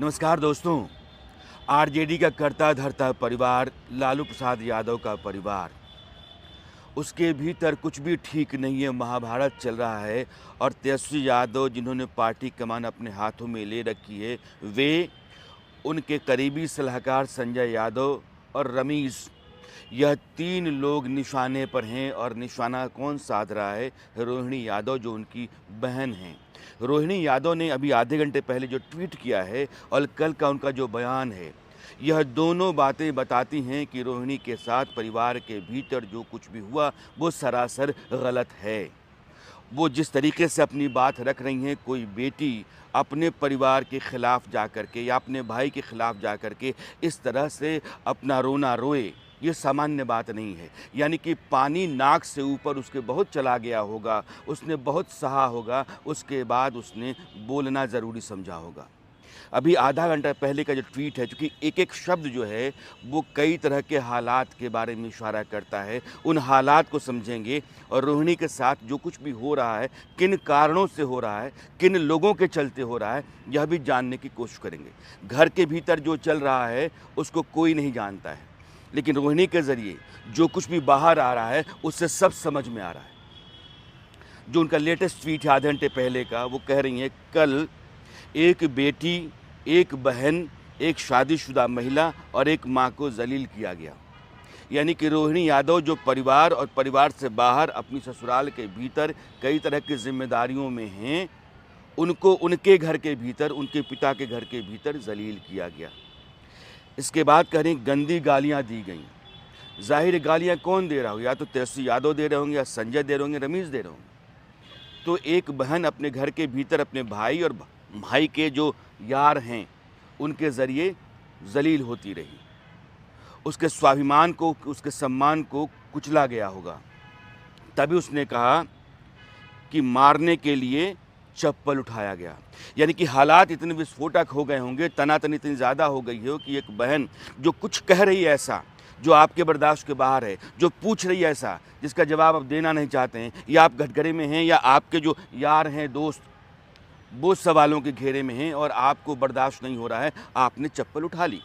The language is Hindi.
नमस्कार दोस्तों। आरजेडी का करता धरता परिवार, लालू प्रसाद यादव का परिवार, उसके भीतर कुछ भी ठीक नहीं है। महाभारत चल रहा है और तेजस्वी यादव जिन्होंने पार्टी कमान अपने हाथों में ले रखी है, वे, उनके करीबी सलाहकार संजय यादव और रमीश, यह तीन लोग निशाने पर हैं। और निशाना कौन साध रहा है? रोहिणी यादव, जो उनकी बहन हैं। रोहिणी यादव ने अभी आधे घंटे पहले जो ट्वीट किया है और कल का उनका जो बयान है, यह दोनों बातें बताती हैं कि रोहिणी के साथ परिवार के भीतर जो कुछ भी हुआ वो सरासर गलत है। वो जिस तरीके से अपनी बात रख रही हैं, कोई बेटी अपने परिवार के ख़िलाफ़ जा कर के या अपने भाई के ख़िलाफ़ जा कर के इस तरह से अपना रोना रोए, ये सामान्य बात नहीं है। यानी कि पानी नाक से ऊपर उसके बहुत चला गया होगा, उसने बहुत सहा होगा, उसके बाद उसने बोलना ज़रूरी समझा होगा। अभी आधा घंटा पहले का जो ट्वीट है, चूँकि एक-एक शब्द जो है वो कई तरह के हालात के बारे में इशारा करता है, उन हालात को समझेंगे और रोहिणी के साथ जो कुछ भी हो रहा है, किन कारणों से हो रहा है, किन लोगों के चलते हो रहा है, यह भी जानने की कोशिश करेंगे। घर के भीतर जो चल रहा है उसको कोई नहीं जानता है, लेकिन रोहिणी के ज़रिए जो कुछ भी बाहर आ रहा है उससे सब समझ में आ रहा है। जो उनका लेटेस्ट ट्वीट है आधे घंटे पहले का, वो कह रही हैं, कल एक बेटी, एक बहन, एक शादीशुदा महिला और एक माँ को ज़लील किया गया। यानी कि रोहिणी यादव जो परिवार और परिवार से बाहर अपनी ससुराल के भीतर कई तरह की जिम्मेदारियों में हैं, उनको उनके घर के भीतर, उनके पिता के घर के भीतर ज़लील किया गया। इसके बाद कह रही गंदी गालियाँ दी गईं। ज़ाहिर गालियाँ कौन दे रहा हो? या तो तेजस्वी यादव दे रहे होंगे, या संजय दे रहे होंगे, रमीश दे रहे होंगे। तो एक बहन अपने घर के भीतर अपने भाई और भाई के जो यार हैं उनके ज़रिए ज़लील होती रही। उसके स्वाभिमान को, उसके सम्मान को कुचला गया होगा। तभी उसने कहा कि मारने के लिए चप्पल उठाया गया। यानी कि हालात इतने विस्फोटक हो गए होंगे, तनातनी इतनी ज़्यादा हो गई हो कि एक बहन जो कुछ कह रही है ऐसा जो आपके बर्दाश्त के बाहर है, जो पूछ रही है ऐसा जिसका जवाब आप देना नहीं चाहते हैं, या आप घटघरे में हैं, या आपके जो यार हैं, दोस्त, वो सवालों के घेरे में हैं और आपको बर्दाश्त नहीं हो रहा है, आपने चप्पल उठा ली।